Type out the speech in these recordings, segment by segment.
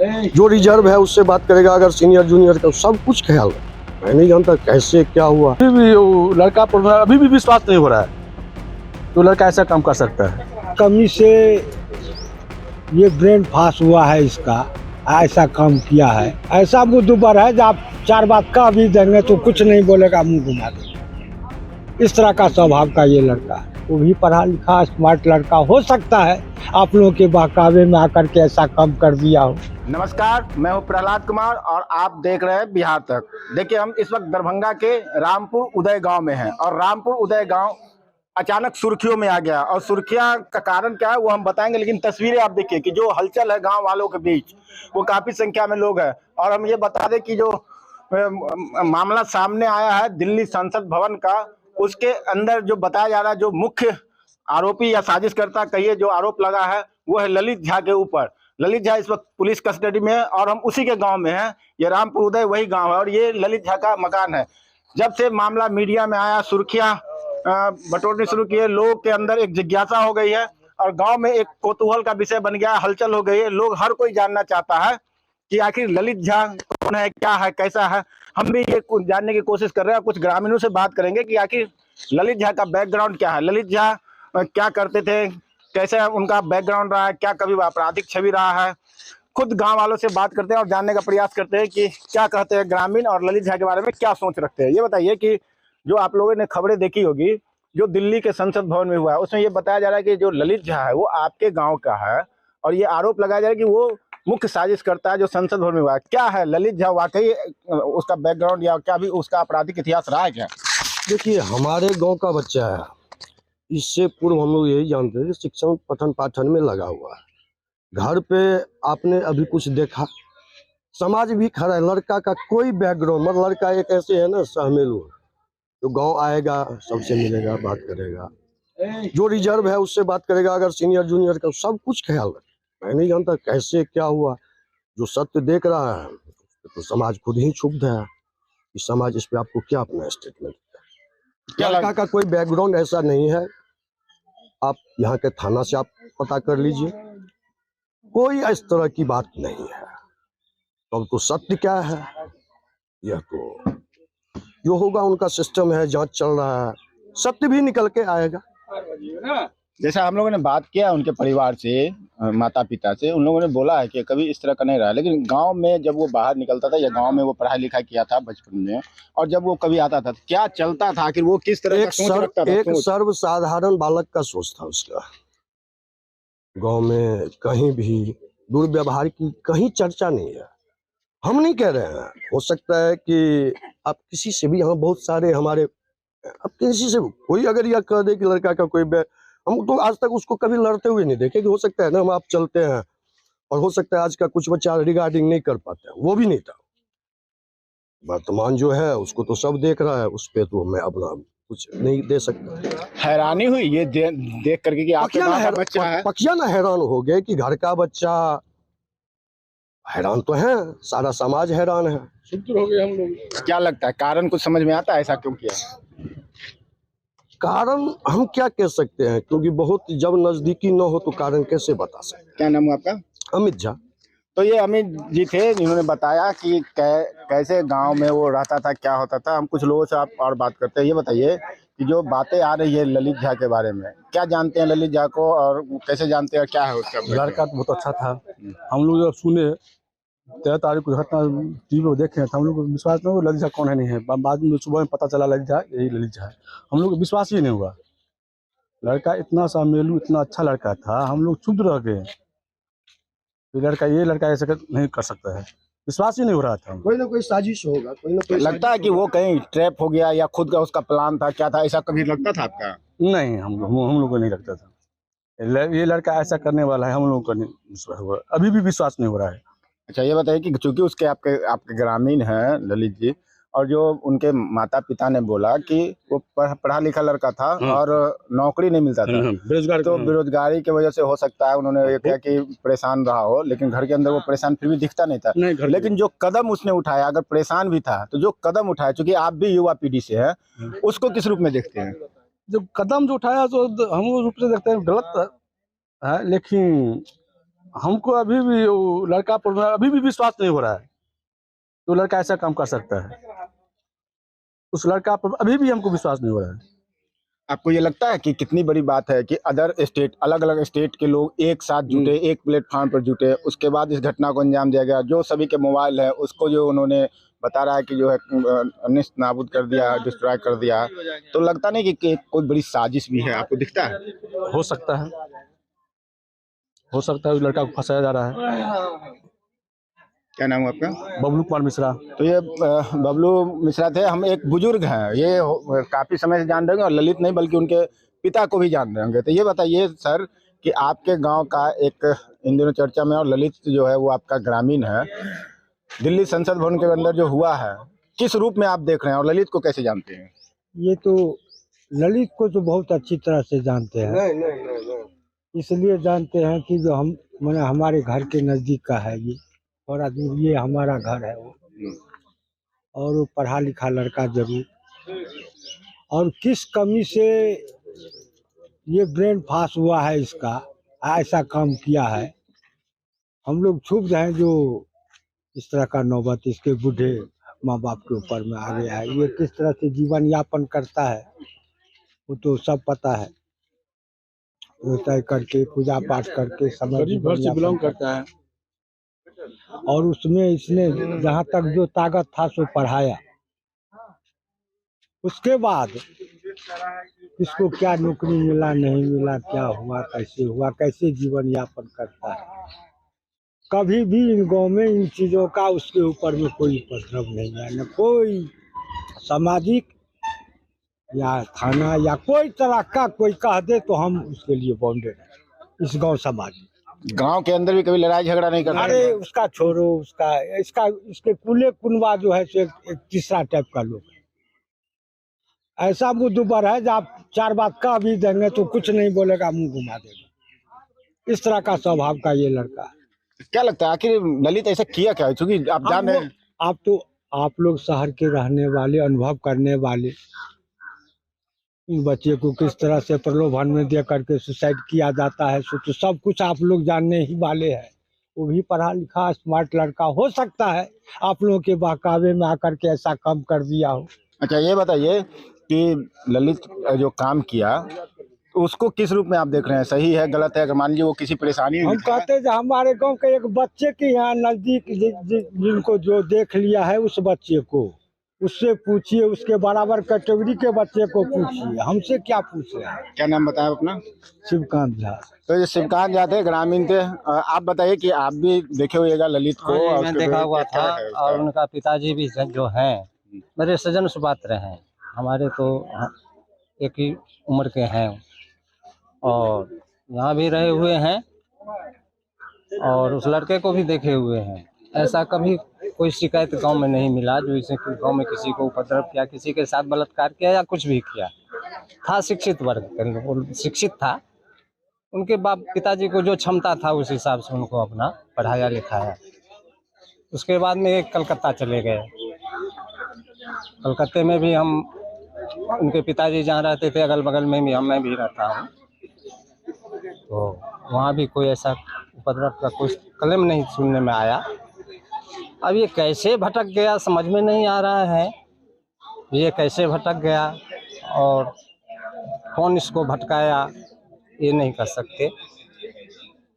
जो रिजर्व है उससे बात करेगा, अगर सीनियर जूनियर का सब कुछ ख्याल है। मैं नहीं जानता कैसे क्या हुआ। अभी भी वो लड़का पर अभी भी विश्वास नहीं हो रहा है तो लड़का ऐसा काम कर सकता है। कमी से ये ब्रेन फास हुआ है इसका, ऐसा काम किया है। ऐसा मुद्दूबर है जब आप 4 बात कह भी देंगे तो कुछ नहीं बोलेगा, मुंह घुमा देगा। इस तरह का स्वभाव का ये लड़का है। वो भी पढ़ा लिखा स्मार्ट लड़का हो सकता है, आप लोगों के बहकावे में आकर के ऐसा काम कर दिया हो। नमस्कार, मैं हूं प्रहलाद कुमार और आप देख रहे हैं बिहार तक। देखिए, हम इस वक्त दरभंगा के रामपुर उदय गांव में हैं और रामपुर उदय गांव अचानक सुर्खियों में आ गया। और सुर्खियां का कारण क्या है वो हम बताएंगे, लेकिन तस्वीरें आप देखिए कि जो हलचल है गांव वालों के बीच, वो काफी संख्या में लोग हैं। और हम ये बता दें कि जो मामला सामने आया है दिल्ली संसद भवन का, उसके अंदर जो बताया जा रहा है, जो मुख्य आरोपी या साजिशकर्ता कहिए जो आरोप लगा है, वो है ललित झा के ऊपर। ललित झा इस वक्त पुलिस कस्टडी में है और हम उसी के गांव में हैं। ये रामपुर उदय वही गांव है और ये ललित झा का मकान है। जब से मामला मीडिया में आया, सुर्खियां बटोरनी शुरू की है, लोगों के अंदर एक जिज्ञासा हो गई है और गांव में एक कौतूहल का विषय बन गया है, हलचल हो गई है। लोग हर कोई जानना चाहता है कि आखिर ललित झा कौन है, क्या है, कैसा है। हम भी ये जानने की कोशिश कर रहे हैं। कुछ ग्रामीणों से बात करेंगे कि आखिर ललित झा का बैकग्राउंड क्या है, ललित झा क्या करते थे, कैसे उनका बैकग्राउंड रहा है, क्या कभी आपराधिक छवि रहा है। खुद गांव वालों से बात करते हैं और जानने का प्रयास करते हैं कि क्या कहते हैं ग्रामीण और ललित झा के बारे में क्या सोच रखते हैं। ये बताइए कि जो आप लोगों ने खबरें देखी होगी, जो दिल्ली के संसद भवन में हुआ है, उसमें ये बताया जा रहा है कि जो ललित झा है वो आपके गाँव का है और ये आरोप लगाया जा रहा है कि वो मुख्य साजिश करता है जो संसद भवन में हुआ है। क्या है ललित झा वाकई उसका बैकग्राउंड या क्या भी उसका आपराधिक इतिहास रहा है क्या? देखिए, हमारे गांव का बच्चा है, इससे पूर्व हम लोग यही जानते हैं कि शिक्षण पठन पाठन में लगा हुआ है। घर पे आपने अभी कुछ देखा, समाज भी खड़ा है। लड़का का कोई बैकग्राउंड, मतलब लड़का एक ऐसे है ना सहमेलू, तो गांव आएगा, सबसे मिलेगा, बात करेगा, जो रिजर्व है उससे बात करेगा, अगर सीनियर जूनियर का सब कुछ ख्याल रखेगा। मैं नहीं जानता कैसे क्या हुआ। जो सत्य देख रहा है तो समाज खुद ही क्षुब्ध है कि समाज इस पे आपको क्या अपना स्टेटमेंट। लड़का का कोई बैकग्राउंड ऐसा नहीं है। आप यहाँ के थाना से आप पता कर लीजिए, कोई इस तरह की बात नहीं है। अब तो सत्य क्या है, यह तो जो होगा उनका सिस्टम है, जांच चल रहा है, सत्य भी निकल के आएगा। जैसा हम लोगों ने बात किया उनके परिवार से, माता पिता से, उन लोगों ने बोला है कि कभी इस तरह का नहीं रहा। लेकिन गांव में जब वो बाहर निकलता था या गांव में वो पढ़ाई लिखाई किया था बचपन में, और जब वो कभी आता था क्या चलता था, आखिर वो किस तरह का सोच रखता था? एक सर्वसाधारण बालक का सोच था उसका। गांव में कहीं भी दुर्व्यवहार की कहीं चर्चा नहीं है। हम नहीं कह रहे हैं, हो सकता है कि आप किसी से भी, यहाँ बहुत सारे हमारे, अब किसी से कोई अगर यह कह दे कि लड़का का कोई हम तो आज तक उसको कभी लड़ते हुए नहीं देखे। कि हो सकता है ना हम आप चलते हैं और हो सकता है आज का कुछ बच्चा रिगार्डिंग नहीं कर पाते हैं, वो भी नहीं था। वर्तमान जो है उसको तो सब देख रहा है, उस पे तो मैं अपना कुछ नहीं दे सकता। हैरानी हुई ये देख करके कि आपके गांव का बच्चा है। पकिया ना हैरान हो गए कि घर का बच्चा, हैरान तो है, सारा समाज हैरान है। शुक्र हो गए हम लोग। क्या लगता है कारण कुछ समझ में आता है ऐसा क्यों किया? कारण हम क्या कह सकते हैं, क्योंकि बहुत जब नजदीकी न हो तो कारण कैसे बता सकते हैं। क्या नाम है आपका? अमित झा। तो ये अमित जी थे जिन्होंने बताया कि कैसे गांव में वो रहता था, क्या होता था। हम कुछ लोगों से आप और बात करते हैं। ये बताइए कि जो बातें आ रही है ललित झा के बारे में, क्या जानते हैं ललित झा को और कैसे जानते हैं, क्या है उसका? लड़का तो बहुत अच्छा था। हम लोग जब सुने 13 तारीख को घटना टीवी पर देखे तो हम लोग को विश्वास नहीं हुआ ललित झा कौन है नहीं है। बाद में सुबह में पता चला ललित झा, यही ललित झा है। हम लोग को विश्वास ही नहीं हुआ। लड़का इतना सामेलू, इतना अच्छा लड़का था, हम लोग चुप रह गए। ये लड़का ऐसे नहीं कर सकता है, विश्वास ही नहीं हो रहा था। कोई ना कोई साजिश होगा, कोई ना कोई। लगता है कि वो कहीं ट्रैप हो गया या खुद का उसका प्लान था, क्या था, ऐसा कभी लगता था आपका? नहीं, हम लोग को नहीं लगता था ये लड़का ऐसा करने वाला है। हम लोगों को नहीं विश्वास हुआ, अभी भी विश्वास नहीं हो रहा है। अच्छा, ये बताइए कि चूंकि उसके आपके ग्रामीण हैं ललित जी, और जो उनके माता पिता ने बोला कि वो पढ़ा लिखा लड़का था और नौकरी नहीं मिलता था, बेरोजगार, तो बेरोजगारी की वजह से हो सकता है उन्होंने ये किया कि परेशान रहा हो, लेकिन घर के अंदर वो परेशान फिर भी दिखता नहीं था। लेकिन जो कदम उसने उठाया, अगर परेशान भी था तो जो कदम उठाया, चूंकि आप भी युवा पीढ़ी से है, उसको किस रूप में देखते हैं? जब कदम जो उठाया तो हम रूप से देखते हैं गलत है, लेकिन हमको अभी भी वो लड़का पर अभी भी विश्वास नहीं हो रहा है, तो लड़का ऐसा काम कर सकता है। उस लड़का पर अभी भी हमको विश्वास नहीं हो रहा है। आपको ये लगता है कि कितनी बड़ी बात है कि अदर स्टेट, अलग अलग स्टेट के लोग एक साथ जुटे, एक प्लेटफॉर्म पर जुटे, उसके बाद इस घटना को अंजाम दिया गया। जो सभी के मोबाइल है उसको जो उन्होंने बता रहा है कि जो है निस्त नाबूद कर दिया, डिस्ट्रॉय कर दिया, तो लगता नहीं कि कोई बड़ी साजिश भी है? आपको दिखता है? हो सकता है, हो सकता है उस लड़का को फंसाया जा रहा है। क्या नाम है आपका? बबलू कुमार मिश्रा। तो ये बबलू मिश्रा थे। हम एक बुजुर्ग हैं, ये काफी समय से जान रहे होंगे, और ललित नहीं बल्कि उनके पिता को भी जान रहे होंगे। तो ये बताइए सर कि आपके गांव का एक इन दिनों चर्चा में, और ललित जो है वो आपका ग्रामीण है, दिल्ली संसद भवन के अंदर जो हुआ है, किस रूप में आप देख रहे हैं, और ललित को कैसे जानते हैं? ये तो ललित को तो बहुत अच्छी तरह से जानते हैं। नहीं। इसलिए जानते हैं कि जो हम मैंने हमारे घर के नज़दीक का है ये, थोड़ा दूर ये हमारा घर है वो, और वो पढ़ा लिखा लड़का जरूर, और किस कमी से ये ब्रेन पास हुआ है इसका, ऐसा काम किया है। हम लोग क्षुब्ध हैं जो इस तरह का नौबत इसके बूढ़े माँ बाप के ऊपर में आ गया है। ये किस तरह से जीवन यापन करता है वो तो सब पता है। वो तय करके पूजा पाठ करके समय गरीब घर से बिलोंग करता है, और उसमें इसने जहाँ तक जो ताकत था सो पढ़ाया। उसके बाद इसको क्या नौकरी मिला नहीं मिला, क्या हुआ कैसे जीवन यापन करता है, कभी भी इन गाँव में इन चीज़ों का उसके ऊपर में कोई उपद्रव नहीं है, न कोई सामाजिक या थाना या कोई तरह का कोई कह दे तो हम उसके लिए बॉन्डेड हैं इस गांव समाज में। गांव के अंदर भी कभी लड़ाई झगड़ा नहीं करते? अरे उसका छोड़ो, इसके कुले कुनवा जो है सो एक तीसरा टाइप का लोग है। ऐसा मुद्दूबर है जब आप 4 बात कह भी देंगे तो कुछ नहीं बोलेगा, मुंह घुमा देगा। इस तरह का स्वभाव का ये लड़का है। क्या लगता है आखिर ललित ऐसा किया क्या है? क्योंकि आप जान रहे हैं, आप लोग शहर के रहने वाले, अनुभव करने वाले, इन बच्चे को किस तरह से प्रलोभन में दे करके सुसाइड किया जाता है सो तो सब कुछ आप लोग जानने ही वाले हैं। वो भी पढ़ा लिखा स्मार्ट लड़का हो सकता है आप लोगों के बहकावे में आकर के ऐसा काम कर दिया हो। अच्छा ये बताइए कि ललित जो काम किया तो उसको किस रूप में आप देख रहे हैं? सही है, गलत है? अगर मान लीजिए वो किसी परेशानी हम कहते हैं हमारे गांव के एक बच्चे के यहाँ नजदीक जिनको जो देख लिया है उस बच्चे को, उससे पूछिए, उसके बराबर कैटेगरी के बच्चे को पूछिए, हमसे क्या पूछे। क्या नाम बताया अपना? शिवकांत झा। तो ये शिवकांत झा थे, ग्रामीण थे। आप बताइए कि आप भी देखे हुएगा ललित को? हाँ, और मैं उसके देखा बारे में हुआ क्या था, है उसका? और उनका पिताजी भी जो हैं मेरे सजन सुपात्र हैं, हमारे तो एक ही उम्र के हैं, और यहाँ भी रहे हुए हैं, और उस लड़के को भी देखे हुए हैं। ऐसा कभी कोई शिकायत गांव में नहीं मिला जो इसे गांव में किसी को उपद्रव किया, किसी के साथ बलात्कार किया या कुछ भी किया। था शिक्षित वर्ग, शिक्षित था, उनके बाप पिताजी को जो क्षमता था उस हिसाब से उनको अपना पढ़ाया लिखाया। उसके बाद में एक कलकत्ता चले गए। कलकत्ते में भी हम, उनके पिताजी जहाँ रहते थे अगल बगल में भी मैं भी रहता हूँ, तो वहाँ भी कोई ऐसा उपद्रव का कोई कलम नहीं सुनने में आया। अब ये कैसे भटक गया समझ में नहीं आ रहा है, ये कैसे भटक गया और कौन इसको भटकाया ये नहीं कर सकते।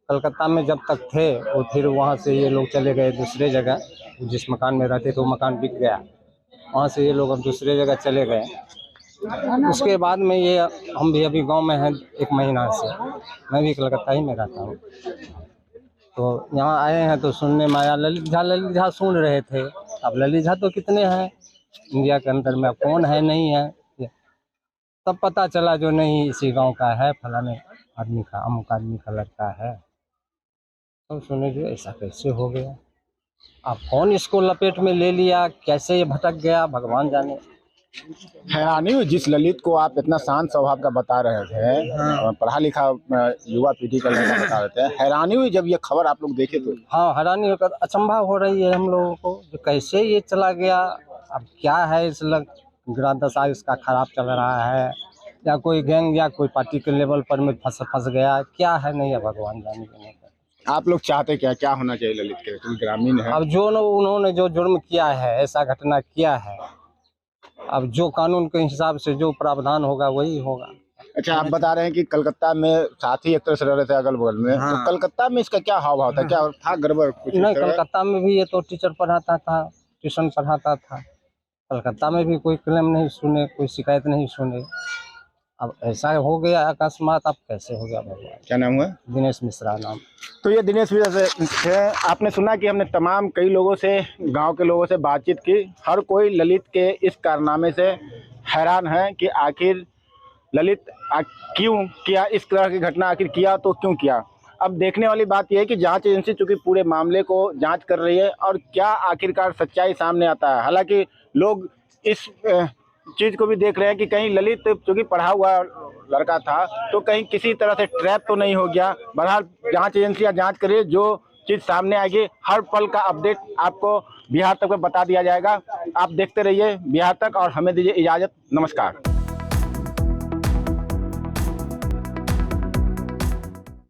कलकत्ता में जब तक थे और फिर वहाँ से ये लोग चले गए दूसरे जगह, जिस मकान में रहते थे वो मकान बिक गया, वहाँ से ये लोग अब दूसरे जगह चले गए। उसके बाद में ये हम भी अभी गांव में हैं 1 महीना से, मैं भी कलकत्ता ही में रहता हूँ, तो यहाँ आए हैं तो सुनने में आया ललित झा सुन रहे थे। अब ललित झा तो कितने हैं इंडिया के अंदर में, अब कौन है नहीं है, तब पता चला जो नहीं इसी गांव का है, फलाने आदमी का, अमुक आदमी का लड़का है। तो सुने जो ऐसा कैसे हो गया, अब कौन इसको लपेट में ले लिया, कैसे ये भटक गया भगवान जाने। हैरानी हुई जिस ललित को आप इतना शांत स्वभाव का बता रहे थे, पढ़ा लिखा युवा पीढ़ी का लड़का बता रहे थे, हैरानी हुई जब ये खबर आप लोग देखे तो? हाँ, हैरानी होकर अचंभा हो रही है हम लोगों को, जो कैसे ये चला गया। अब क्या है, इस ग्रह दशा इसका खराब चल रहा है, या कोई गैंग या कोई पार्टी के लेवल पर में फंस गया, क्या है नहीं है भगवान जाने। आप लोग चाहते क्या क्या होना चाहिए ललित के? तुम ग्रामीण है। अब जो उन्होंने जो जुर्म किया है, ऐसा घटना किया है, अब जो कानून के हिसाब से जो प्रावधान होगा वही होगा। अच्छा, आप बता रहे हैं कि कलकत्ता में साथी एक तरह से रह रहे थे अगल बगल में, हाँ। तो कलकत्ता में इसका क्या हाव भाव था, क्या था गड़बड़ कुछ? नहीं, कलकत्ता में भी ये तो टीचर पढ़ाता था, ट्यूशन पढ़ाता था। कलकत्ता में भी कोई क्लेम नहीं सुने, कोई शिकायत नहीं सुने। अब ऐसा हो गया अकस्मात, अब कैसे हो गया भगवान। क्या नाम हुआ? दिनेश मिश्रा नाम। तो ये दिनेश मिश्रा से आपने सुना कि हमने तमाम कई लोगों से, गांव के लोगों से बातचीत की। हर कोई ललित के इस कारनामे से हैरान है कि आखिर ललित क्यों किया, इस तरह की घटना आखिर किया तो क्यों किया। अब देखने वाली बात यह है कि जांच एजेंसी चूंकि पूरे मामले को जांच कर रही है और क्या आखिरकार सच्चाई सामने आता है। हालांकि लोग इस चीज़ को भी देख रहे हैं कि कहीं ललित चूंकि पढ़ा हुआ लड़का था तो कहीं किसी तरह से ट्रैप तो नहीं हो गया। बहरहाल जांच एजेंसियां जांच कर रही है, जो चीज़ सामने आएगी हर पल का अपडेट आपको बिहार तक में बता दिया जाएगा। आप देखते रहिए बिहार तक और हमें दीजिए इजाज़त। नमस्कार।